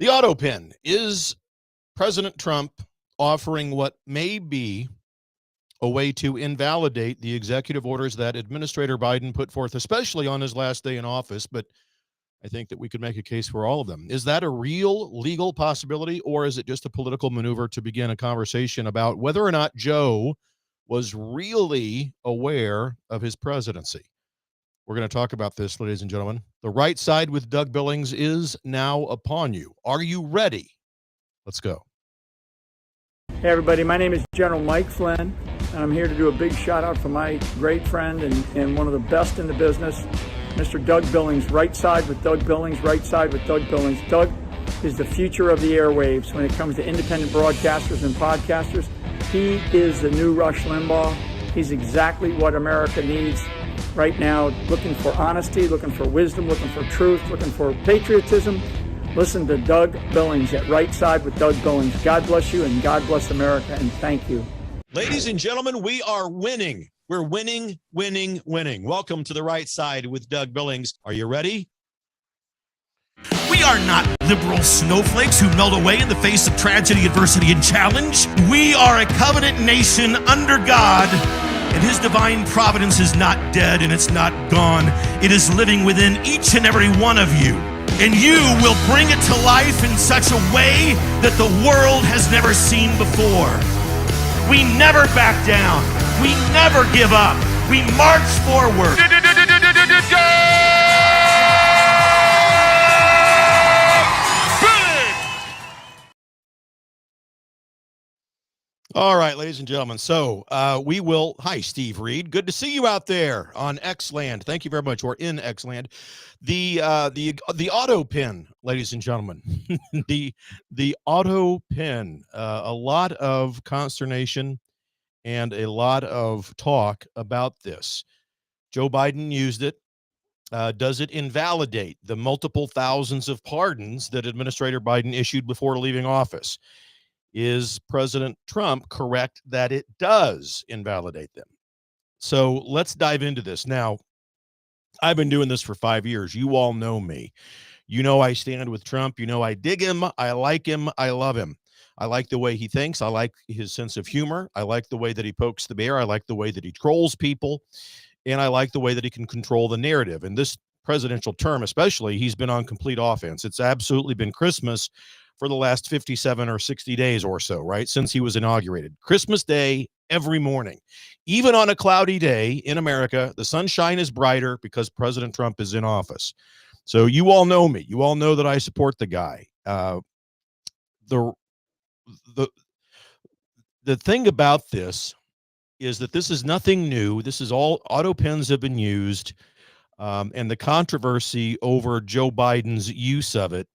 The Autopen. Is President Trump offering what may be a way to invalidate the executive orders that Administrator Biden put forth, especially on his last day in office? But I think that we could make a case for all of them. Is that a real legal possibility, or is it just a political maneuver to begin a conversation about whether or not Joe was really aware of his presidency? We're going to talk about this, ladies and gentlemen. The Right Side with Doug Billings is now upon you. Are you ready? Let's go. Hey everybody, my name is General Mike Flynn, and I'm here to do a big shout out for my great friend and one of the best in the business, Mr. Doug Billings. Right Side with Doug Billings, Right Side with Doug Billings. Doug is the future of the airwaves when it comes to independent broadcasters and podcasters. He is the new Rush Limbaugh. He's exactly what America needs right now, looking for honesty, looking for wisdom, looking for truth, looking for patriotism. Listen to Doug Billings at Right Side with Doug Billings. God bless you and God bless America, and thank you. Ladies and gentlemen, we are winning. We're winning, winning, winning. Welcome to the Right Side with Doug Billings. Are you ready? We are not liberal snowflakes who melt away in the face of tragedy, adversity, and challenge. We are a covenant nation under God, and His divine providence is not dead and it's not gone. It is living within each and every one of you. And you will bring it to life in such a way that the world has never seen before. We never back down. We never give up. We march forward. All right, ladies and gentlemen. So we will. Hi, Steve Reed. Good to see you out there on X-Land. Thank you very much. Or in X-Land. The Autopen, ladies and gentlemen. the Autopen. A lot of consternation and a lot of talk about this. Joe Biden used it. Does it invalidate the multiple thousands of pardons that Administrator Biden issued before leaving office? Is President Trump correct that it does invalidate them? So let's dive into this. Now, I've been doing this for 5 years. You all know me. You know I stand with Trump. You know I dig him. I like him. I love him. I like the way he thinks. I like his sense of humor. I like the way that he pokes the bear. I like the way that he trolls people. And I like the way that he can control the narrative. And this presidential term especially, he's been on complete offense. It's absolutely been Christmas for the last 57 or 60 days or so, right? Since he was inaugurated. Christmas Day every morning. Even on a cloudy day in America, the sunshine is brighter because President Trump is in office. So you all know me. You all know that I support the guy. The thing about this is that this is nothing new. This is all Autopens have been used. And the controversy over Joe Biden's use of it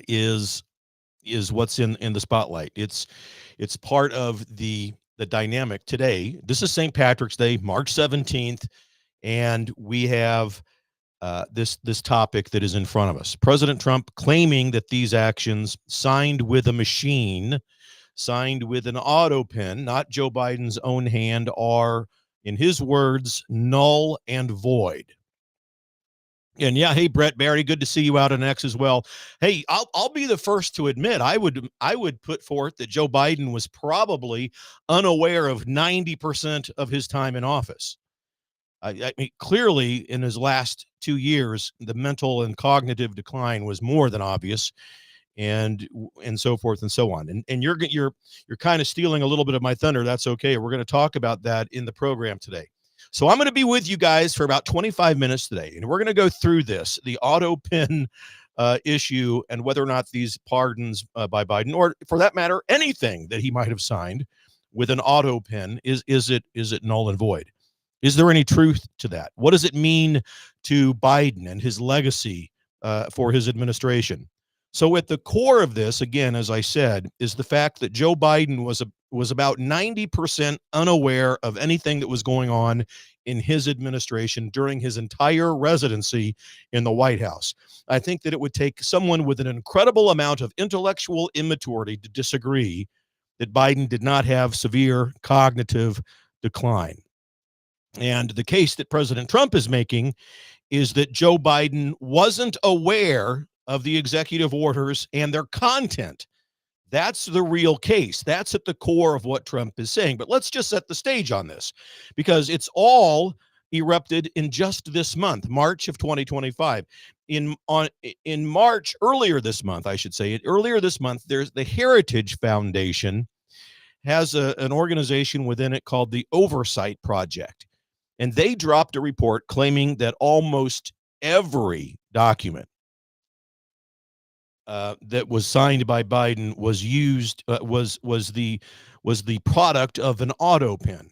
is what's in the spotlight. It's part of the dynamic today. This is St. Patrick's Day, March 17th, and we have this topic that is in front of us. President Trump claiming that these actions signed with a machine, signed with an Autopen, not Joe Biden's own hand, are, in his words, null and void. And yeah, hey, Brett Barry, good to see you out on X as well. Hey, I'll be the first to admit I would put forth that Joe Biden was probably unaware of 90% of his time in office. I mean, clearly in his last 2 years, the mental and cognitive decline was more than obvious, and so forth and so on. And you're kind of stealing a little bit of my thunder. That's okay. We're going to talk about that in the program today. So I'm going to be with you guys for about 25 minutes today, and we're going to go through this, the Autopen issue, and whether or not these pardons by Biden, or for that matter, anything that he might have signed with an Autopen, is it null and void? Is there any truth to that? What does it mean to Biden and his legacy for his administration? So at the core of this, again, as I said, is the fact that Joe Biden was about 90% unaware of anything that was going on in his administration during his entire residency in the White House. I think that it would take someone with an incredible amount of intellectual immaturity to disagree that Biden did not have severe cognitive decline. And the case that President Trump is making is that Joe Biden wasn't aware of the executive orders and their content. That's the real case. That's at the core of what Trump is saying. But let's just set the stage on this, because it's all erupted in just this month, March of 2025. In March, earlier this month, I should say, earlier this month, there's the Heritage Foundation has an organization within it called the Oversight Project. And they dropped a report claiming that almost every document that was signed by Biden was used was the product of an Autopen.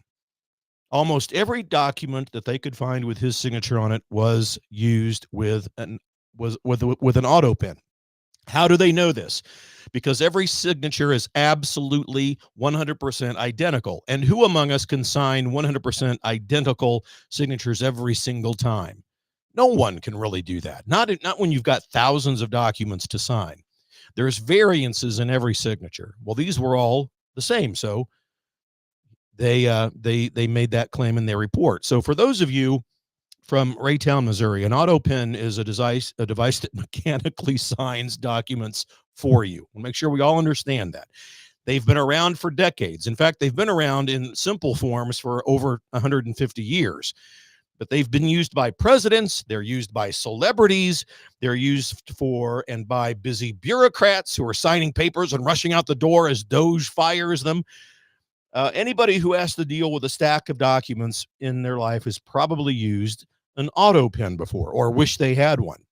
Almost every document that they could find with his signature on it was used with an Autopen. How do they know this? Because every signature is absolutely 100% identical. And who among us can sign 100% identical signatures every single time? No one can really do that. Not when you've got thousands of documents to sign. There's variances in every signature. Well, these were all the same. So they made that claim in their report. So for those of you from Raytown, Missouri, an Autopen is a device that mechanically signs documents for you. We'll make sure we all understand that. They've been around for decades. In fact, they've been around in simple forms for over 150 years. But they've been used by presidents, they're used by celebrities, they're used for and by busy bureaucrats who are signing papers and rushing out the door as Doge fires them. Anybody who has to deal with a stack of documents in their life has probably used an Autopen before or wish they had one.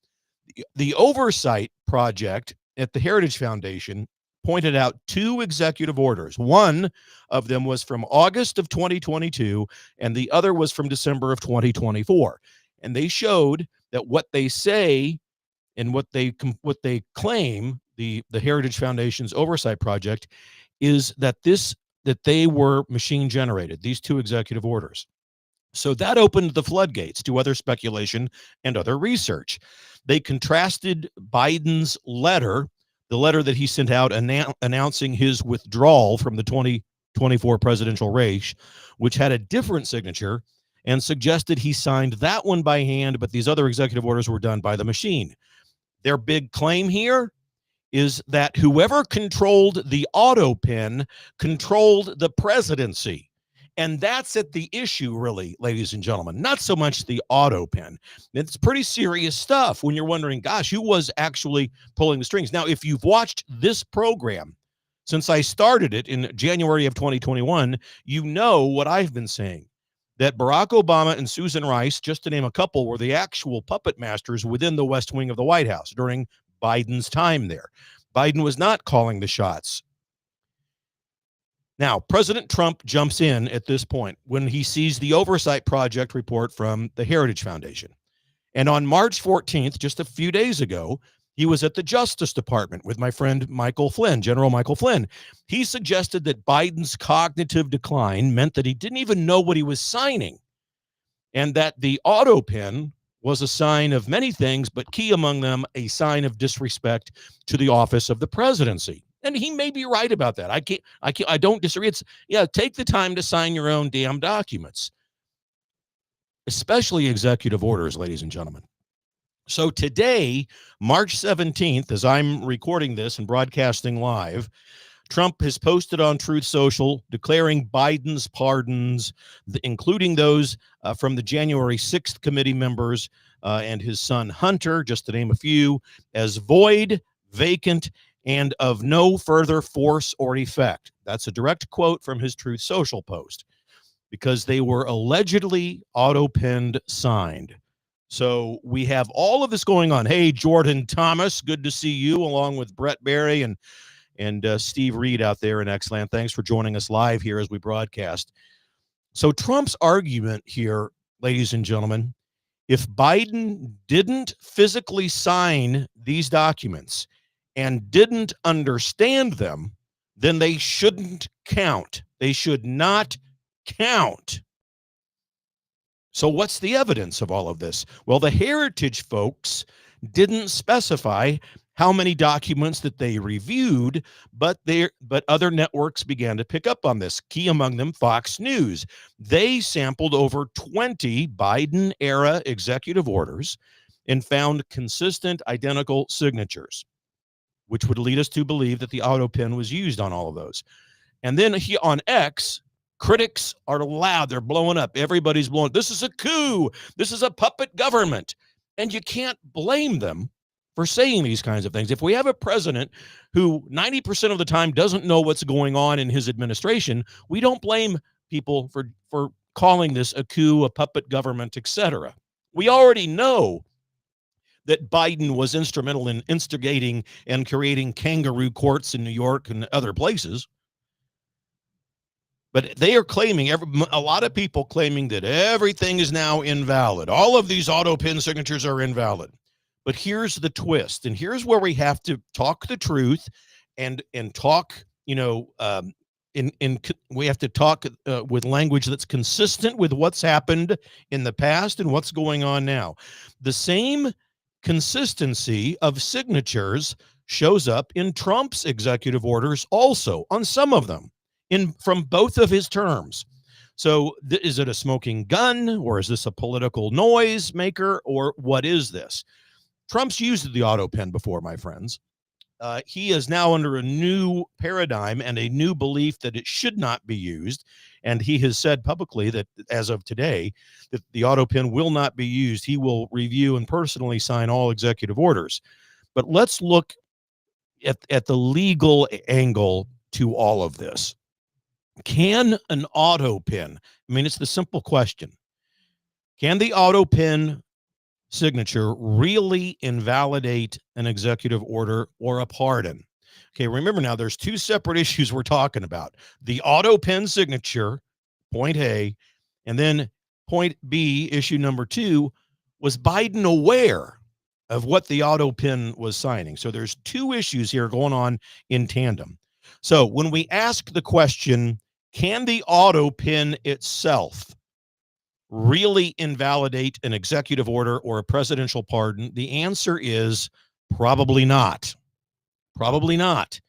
The Oversight Project at the Heritage Foundation pointed out two executive orders. One of them was from August of 2022, and the other was from December of 2024. And they showed that what they say and what they claim, the Heritage Foundation's Oversight Project, is that they were machine generated, these two executive orders. So that opened the floodgates to other speculation and other research. They contrasted Biden's letter, the letter that he sent out announcing his withdrawal from the 2024 presidential race, which had a different signature, and suggested he signed that one by hand, but these other executive orders were done by the machine. Their big claim here is that whoever controlled the Autopen controlled the presidency. And that's at the issue, really, ladies and gentlemen, not so much the Autopen. It's pretty serious stuff when you're wondering, gosh, who was actually pulling the strings? Now, if you've watched this program since I started it in January of 2021, you know what I've been saying, that Barack Obama and Susan Rice, just to name a couple, were the actual puppet masters within the West Wing of the White House during Biden's time there. Biden was not calling the shots. Now, President Trump jumps in at this point when he sees the Oversight Project report from the Heritage Foundation. And on March 14th, just a few days ago, he was at the Justice Department with my friend Michael Flynn, General Michael Flynn. He suggested that Biden's cognitive decline meant that he didn't even know what he was signing, and that the Autopen was a sign of many things, but key among them, a sign of disrespect to the office of the presidency. And he may be right about that. I don't disagree. Take the time to sign your own damn documents, especially executive orders, ladies and gentlemen. So today, March 17th, as I'm recording this and broadcasting live, Trump has posted on Truth Social declaring Biden's pardons, including those from the January 6th committee members and his son Hunter, just to name a few, as void, vacant, and of no further force or effect. That's a direct quote from his Truth Social post, because they were allegedly Autopenned signed. So we have all of this going on. Hey, Jordan Thomas, good to see you, along with Brett Barry and Steve Reed out there in Xland. Thanks for joining us live here as we broadcast. So Trump's argument here, ladies and gentlemen, if Biden didn't physically sign these documents and didn't understand them, then they shouldn't count. They should not count. So what's the evidence of all of this? Well, the Heritage folks didn't specify how many documents that they reviewed, but other networks began to pick up on this. Key among them, Fox News. They sampled over 20 Biden-era executive orders and found consistent, identical signatures, which would lead us to believe that the Autopen was used on all of those. And then on X, critics are loud. They're blowing up. Everybody's blowing. This is a coup. This is a puppet government. And you can't blame them for saying these kinds of things. If we have a president who 90% of the time doesn't know what's going on in his administration, we don't blame people for calling this a coup, a puppet government, etc. We already know that Biden was instrumental in instigating and creating kangaroo courts in New York and other places. But they are claiming, a lot of people claiming that everything is now invalid. All of these Autopen signatures are invalid. But here's the twist, and here's where we have to talk the truth and talk, we have to talk with language that's consistent with what's happened in the past and what's going on now. The same consistency of signatures shows up in Trump's executive orders also, on some of them, from both of his terms. So is it a smoking gun, or is this a political noise maker, or what is this? Trump's used the Autopen before, my friends. He is now under a new paradigm and a new belief that it should not be used. And he has said publicly that as of today, that the Autopen will not be used. He will review and personally sign all executive orders. But let's look at the legal angle to all of this. Can an Autopen, it's the simple question, can the Autopen signature really invalidate an executive order or a pardon? Okay, remember now, there's two separate issues we're talking about. The Autopen signature, point A, and then point B, issue number 2, was Biden aware of what the Autopen was signing? So there's two issues here going on in tandem. So when we ask the question, can the Autopen itself really invalidate an executive order or a presidential pardon? The answer is probably not. Probably not.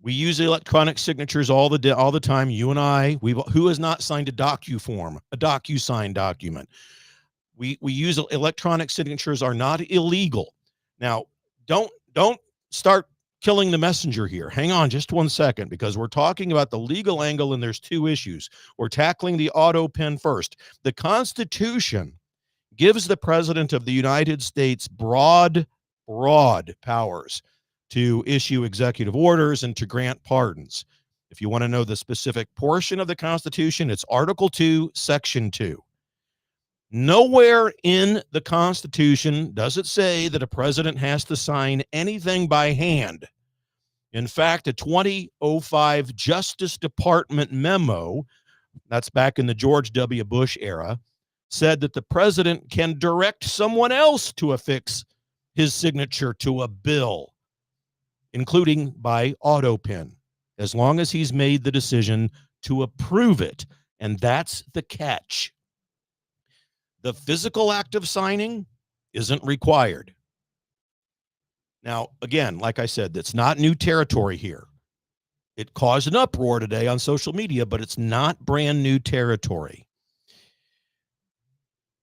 We use electronic signatures all the time. You and I, who has not signed a DocuSign document? We use electronic signatures, are not illegal. Now, don't start killing the messenger here. Hang on just one second, because we're talking about the legal angle, and there's two issues. We're tackling the Autopen first. The Constitution gives the President of the United States broad powers to issue executive orders and to grant pardons. If you want to know the specific portion of the Constitution, it's Article 2, Section 2. Nowhere in the Constitution does it say that a president has to sign anything by hand. In fact, a 2005 Justice Department memo, that's back in the George W. Bush era, said that the president can direct someone else to affix his signature to a bill, including by Autopen, as long as he's made the decision to approve it. And that's the catch. The physical act of signing isn't required. Now, again, like I said, that's not new territory here. It caused an uproar today on social media, but it's not brand new territory.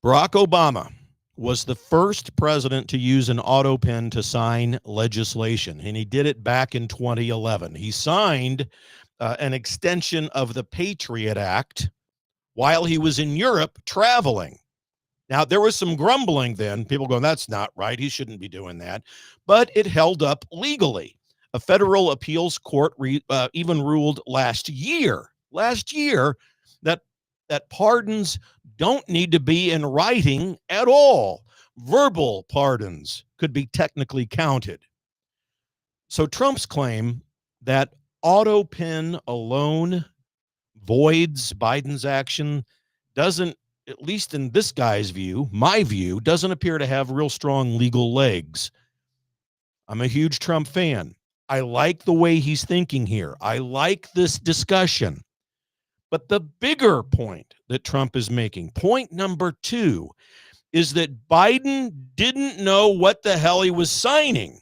Barack Obama was the first president to use an Autopen to sign legislation, and he did it back in 2011. He signed an extension of the Patriot Act while he was in Europe traveling. Now, there was some grumbling then, people going, that's not right, he shouldn't be doing that. But it held up legally. A federal appeals court even ruled last year that pardons don't need to be in writing at all. Verbal pardons could be technically counted. So Trump's claim that Autopen alone voids Biden's action doesn't, at least in this guy's view, my view, doesn't appear to have real strong legal legs. I'm a huge Trump fan. I like the way he's thinking here. I like this discussion. But the bigger point that Trump is making, point number 2, is that Biden didn't know what the hell he was signing.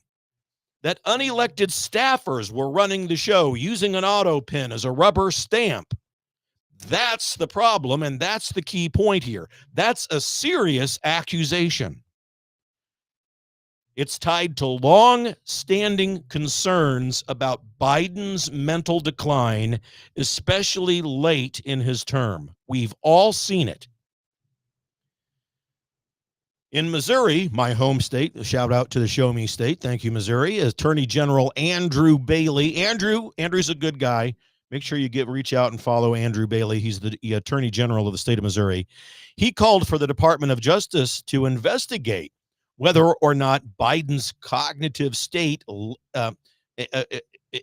That unelected staffers were running the show using an Autopen as a rubber stamp. That's the problem, and that's the key point here. That's a serious accusation. It's tied to long-standing concerns about Biden's mental decline, especially late in his term. We've all seen it. In Missouri, my home state, a shout out to the Show Me State. Thank you, Missouri. Attorney General Andrew Bailey. Andrew's a good guy. Make sure you reach out and follow Andrew Bailey. He's the Attorney General of the state of Missouri. He called for the Department of Justice to investigate whether or not Biden's cognitive state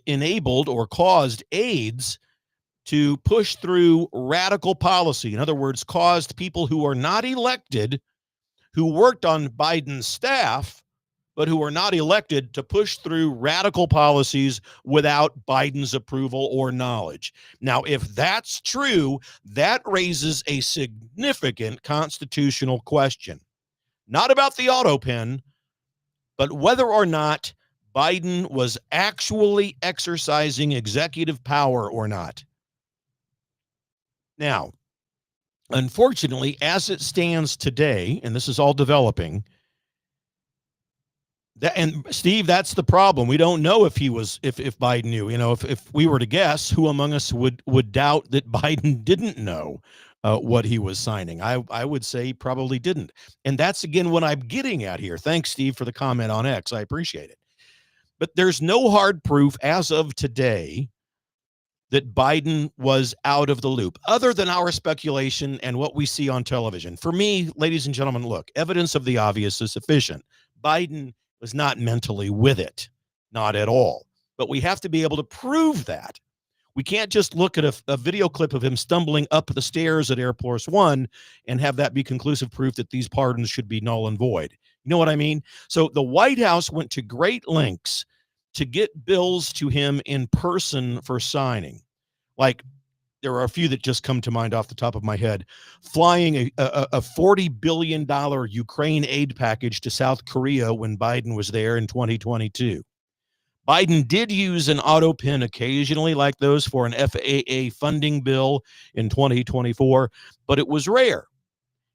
enabled or caused aides to push through radical policy. In other words, caused people who are not elected, who worked on Biden's staff, but who are not elected, to push through radical policies without Biden's approval or knowledge. Now, if that's true, that raises a significant constitutional question. Not about the Autopen, but whether or not Biden was actually exercising executive power or not. Now, unfortunately, as it stands today, and this is all developing, and Steve, that's the problem. We don't know if Biden knew. If we were to guess, who among us would doubt that Biden didn't know what he was signing? I would say he probably didn't. And that's, again, what I'm getting at here. Thanks, Steve, for the comment on X. I appreciate it. But there's no hard proof as of today that Biden was out of the loop, other than our speculation and what we see on television. For me, ladies and gentlemen, look, evidence of the obvious is sufficient. Biden was not mentally with it, not at all. But we have to be able to prove that. We can't just look at a video clip of him stumbling up the stairs at Air Force One and have that be conclusive proof that these pardons should be null and void. You know what I mean? So the White House went to great lengths to get bills to him in person for signing. Like, there are a few that just come to mind off the top of my head. Flying a $40 billion Ukraine aid package to South Korea when Biden was there in 2022. Biden did use an Autopen occasionally, like those for an FAA funding bill in 2024, but it was rare.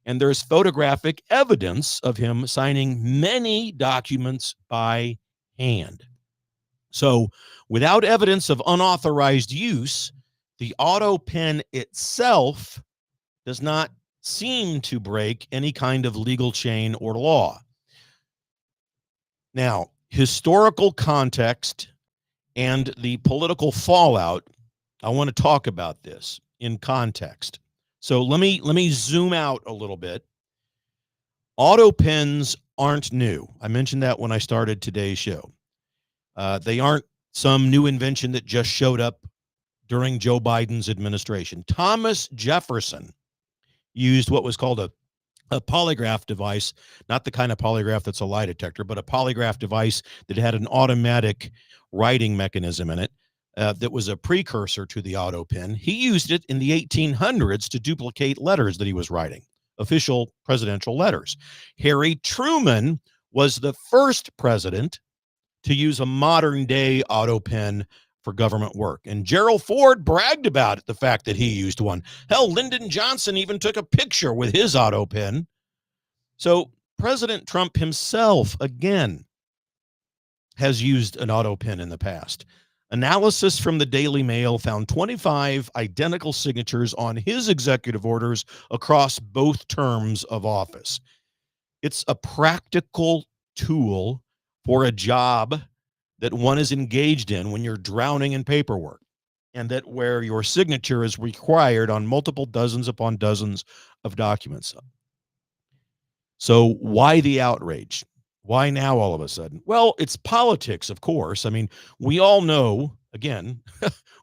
And there's photographic evidence of him signing many documents by hand. So without evidence of unauthorized use, the Autopen itself does not seem to break any kind of legal chain or law. Now, historical context and the political fallout, I want to talk about this in context. So let me zoom out a little bit. Autopens aren't new. I mentioned that when I started today's show. They aren't some new invention that just showed up during Joe Biden's administration. Thomas Jefferson used what was called a polygraph device, not the kind of polygraph that's a lie detector, but a polygraph device that had an automatic writing mechanism in it that was a precursor to the Autopen. He used it in the 1800s to duplicate letters that he was writing, official presidential letters. Harry Truman was the first president to use a modern-day Autopen for government work. And Gerald Ford bragged about it, the fact that he used one. Hell, Lyndon Johnson even took a picture with his Autopen. So President Trump himself, again, has used an Autopen in the past. Analysis from the Daily Mail found 25 identical signatures on his executive orders across both terms of office. It's a practical tool for a job that one is engaged in when you're drowning in paperwork, and that where your signature is required on multiple dozens upon dozens of documents. So why the outrage? Why now all of a sudden? Well, it's politics, of course. I mean, we all know, again,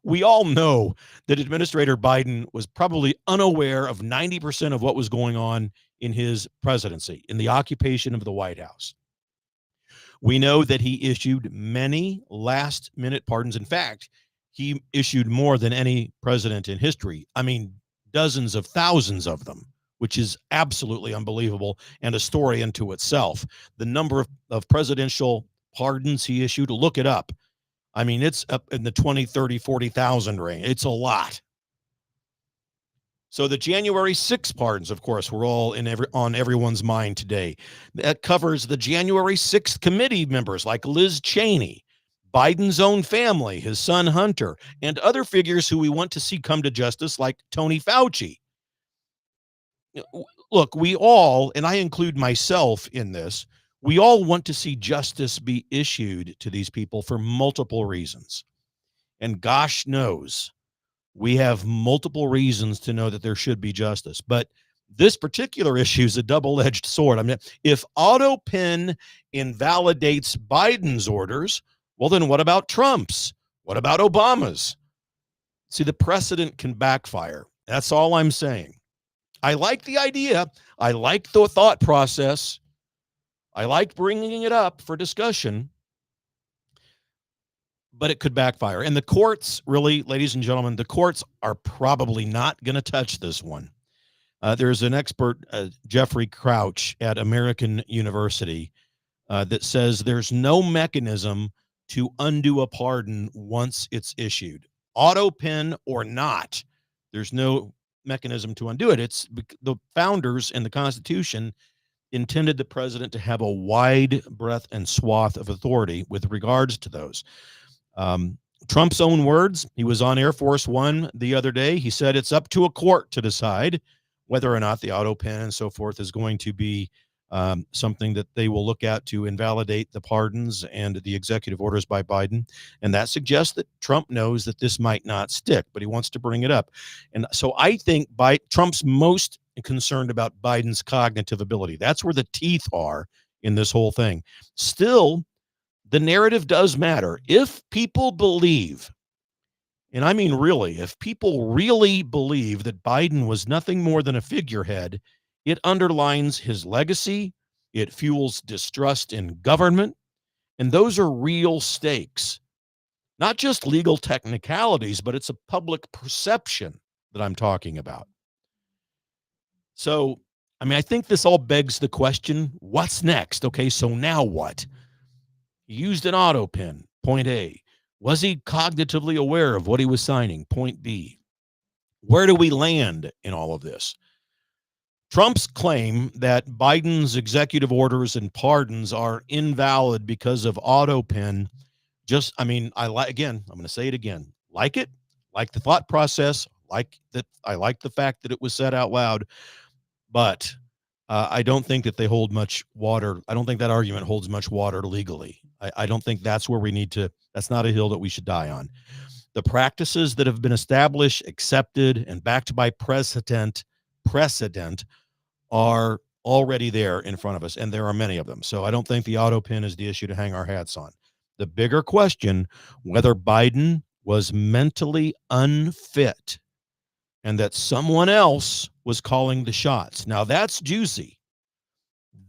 we all know that Administrator Biden was probably unaware of 90% of what was going on in his presidency, in the occupation of the White House. We know that he issued many last-minute pardons. In fact, he issued more than any president in history. I mean, dozens of thousands of them, which is absolutely unbelievable and a story unto itself. The number of presidential pardons he issued, look it up. I mean, it's up in the 20, 30, 40,000 range. It's a lot. So the January 6 pardons, of course, were all on everyone's mind today. That covers the January 6th committee members like Liz Cheney, Biden's own family, his son Hunter, and other figures who we want to see come to justice like Tony Fauci. Look, we all, and I include myself in this, we all want to see justice be issued to these people for multiple reasons. And gosh knows, we have multiple reasons to know that there should be justice. But this particular issue is a double-edged sword. I mean, if Autopen invalidates Biden's orders, well, then what about Trump's? What about Obama's? See, the precedent can backfire. That's all I'm saying. I like the idea. I like the thought process. I like bringing it up for discussion, but it could backfire. And the courts, really, ladies and gentlemen, the courts are probably not going to touch this one. There's an expert, Jeffrey Crouch at American University, that says there's no mechanism to undo a pardon once it's issued. Autopen or not, there's no mechanism to undo it. It's the founders in the Constitution intended the president to have a wide breadth and swath of authority with regards to those. Trump's own words, he was on Air Force One the other day. He said it's up to a court to decide whether or not the Autopen and so forth is going to be something that they will look at to invalidate the pardons and the executive orders by Biden. And that suggests that Trump knows that this might not stick, but he wants to bring it up. And so I think Trump's most concerned about Biden's cognitive ability. That's where the teeth are in this whole thing. Still, the narrative does matter. If people believe, and I mean really, if people really believe that Biden was nothing more than a figurehead, it underlines his legacy, it fuels distrust in government, and those are real stakes. Not just legal technicalities, but it's a public perception that I'm talking about. So, I mean, I think this all begs the question, what's next? Okay, so now what? He used an Autopen, point A. Was he cognitively aware of what he was signing? Point B. Where do we land in all of this? Trump's claim that Biden's executive orders and pardons are invalid because of Autopen, I'm going to say it again. Like it, like the thought process, like that. I like the fact that it was said out loud, but I don't think that they hold much water. I don't think that argument holds much water legally. I don't think that's where we need to, that's not a hill that we should die on. The practices that have been established, accepted, and backed by precedent are already there in front of us, and there are many of them. So I don't think the Autopen is the issue to hang our hats on. The bigger question, whether Biden was mentally unfit and that someone else was calling the shots. Now that's juicy.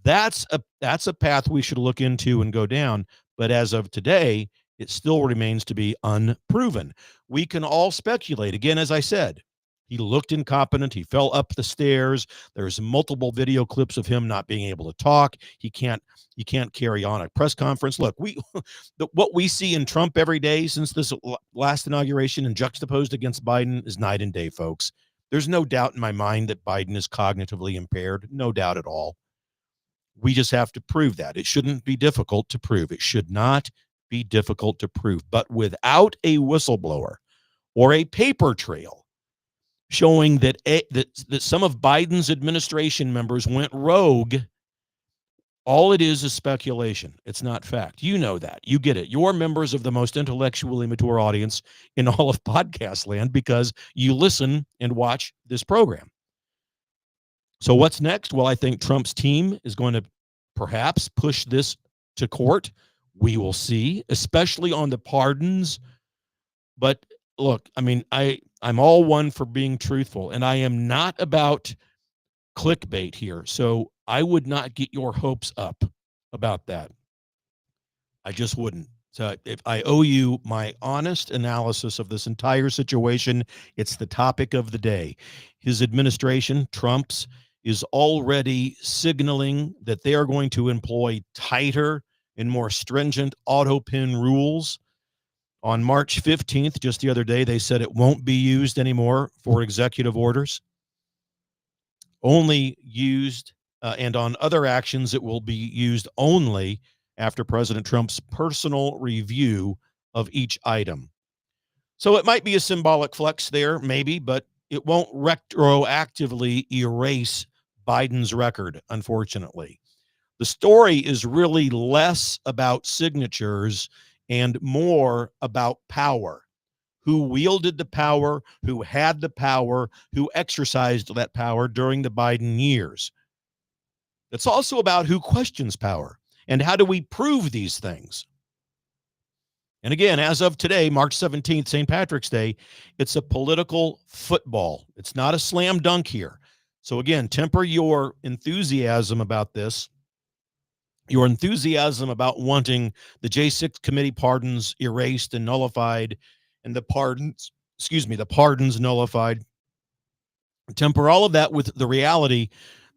That's a path we should look into and go down. But as of today, it still remains to be unproven. We can all speculate. Again, as I said, he looked incompetent. He fell up the stairs. There's multiple video clips of him not being able to talk. He can't carry on a press conference. Look, what we see in Trump every day since this last inauguration and juxtaposed against Biden is night and day, folks. There's no doubt in my mind that Biden is cognitively impaired. No doubt at all. We just have to prove that. It shouldn't be difficult to prove. It should not be difficult to prove. But without a whistleblower or a paper trail showing that some of Biden's administration members went rogue, all it is speculation. It's not fact. You know that. You get it. You're members of the most intellectually mature audience in all of podcast land because you listen and watch this program. So what's next? Well, I think Trump's team is going to perhaps push this to court. We will see, especially on the pardons. But look, I mean, I'm all one for being truthful, and I am not about clickbait here. So I would not get your hopes up about that. I just wouldn't. So if I owe you my honest analysis of this entire situation, it's the topic of the day. His administration, Trump's, is already signaling that they are going to employ tighter and more stringent Autopen rules. On March 15th, just the other day, they said it won't be used anymore for executive orders. only used, and on other actions, it will be used only after President Trump's personal review of each item. So it might be a symbolic flex there, maybe, but it won't retroactively erase Biden's record, unfortunately. The story is really less about signatures and more about power. Who wielded the power, who had the power, who exercised that power during the Biden years. It's also about who questions power and how do we prove these things. And again, as of today, March 17th, St. Patrick's Day, it's a political football. It's not a slam dunk here. So again, temper your enthusiasm about this, your enthusiasm about wanting the J6 committee pardons erased and nullified, and the pardons nullified. Temper all of that with the reality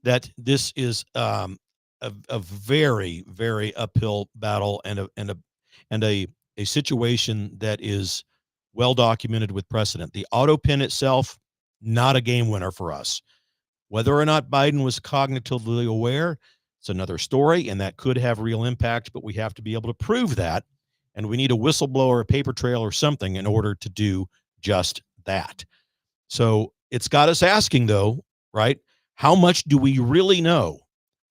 that this is a very, very uphill battle and a situation that is well documented with precedent. The Autopen itself, not a game winner for us. Whether or not Biden was cognitively aware, it's another story, and that could have real impact, but we have to be able to prove that, and we need a whistleblower, a paper trail, or something in order to do just that. So it's got us asking, though, right? How much do we really know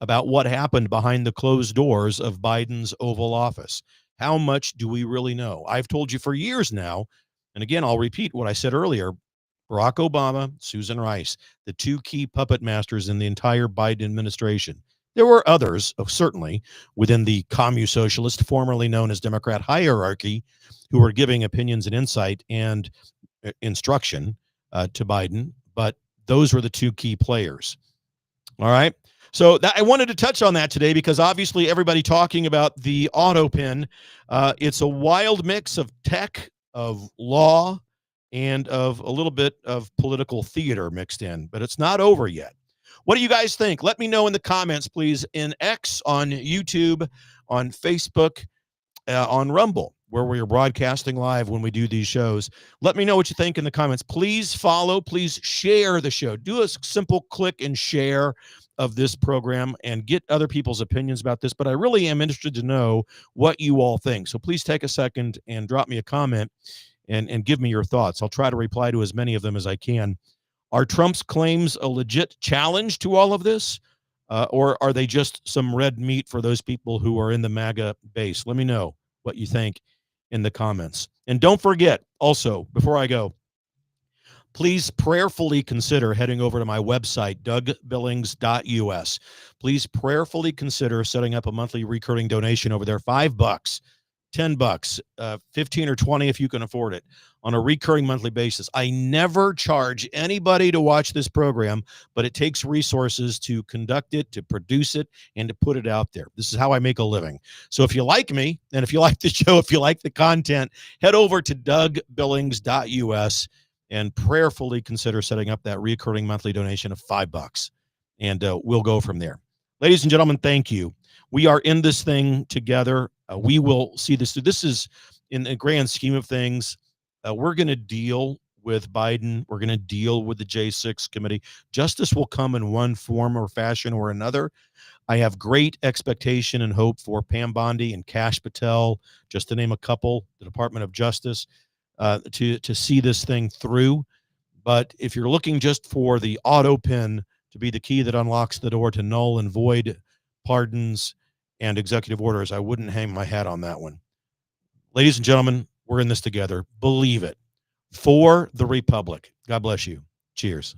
about what happened behind the closed doors of Biden's Oval Office? How much do we really know? I've told you for years now, and again, I'll repeat what I said earlier. Barack Obama, Susan Rice, the two key puppet masters in the entire Biden administration. There were others, certainly, within the commu-socialist, formerly known as Democrat hierarchy, who were giving opinions and insight and instruction to Biden, but those were the two key players. All right. So I wanted to touch on that today because obviously everybody talking about the Autopen, it's a wild mix of tech, of law, and of a little bit of political theater mixed in, but it's not over yet. What do you guys think? Let me know in the comments, please, in X, on YouTube, on Facebook, on Rumble, where we are broadcasting live when we do these shows. Let me know what you think in the comments. Please follow, please share the show. Do a simple click and share of this program and get other people's opinions about this. But I really am interested to know what you all think. So please take a second and drop me a comment and give me your thoughts. I'll try to reply to as many of them as I can. Are Trump's claims a legit challenge to all of this? Or are they just some red meat for those people who are in the MAGA base? Let me know what you think in the comments. And don't forget, also, before I go, please prayerfully consider heading over to my website, dougbillings.us. Please prayerfully consider setting up a monthly recurring donation over there, $5, $10, 15 or 20 if you can afford it, on a recurring monthly basis. I never charge anybody to watch this program, but it takes resources to conduct it, to produce it, and to put it out there. This is how I make a living. So if you like me, and if you like the show, if you like the content, head over to dougbillings.us and prayerfully consider setting up that recurring monthly donation of $5, and we'll go from there. Ladies and gentlemen, thank you. We are in this thing together. We will see this through. This is, in the grand scheme of things, we're going to deal with Biden. We're going to deal with the J6 committee. Justice will come in one form or fashion or another. I have great expectation and hope for Pam Bondi and Kash Patel, just to name a couple, the Department of Justice, to see this thing through. But if you're looking just for the Autopen to be the key that unlocks the door to null and void pardons and executive orders, I wouldn't hang my hat on that one. Ladies and gentlemen, we're in this together. Believe it. For the Republic. God bless you. Cheers.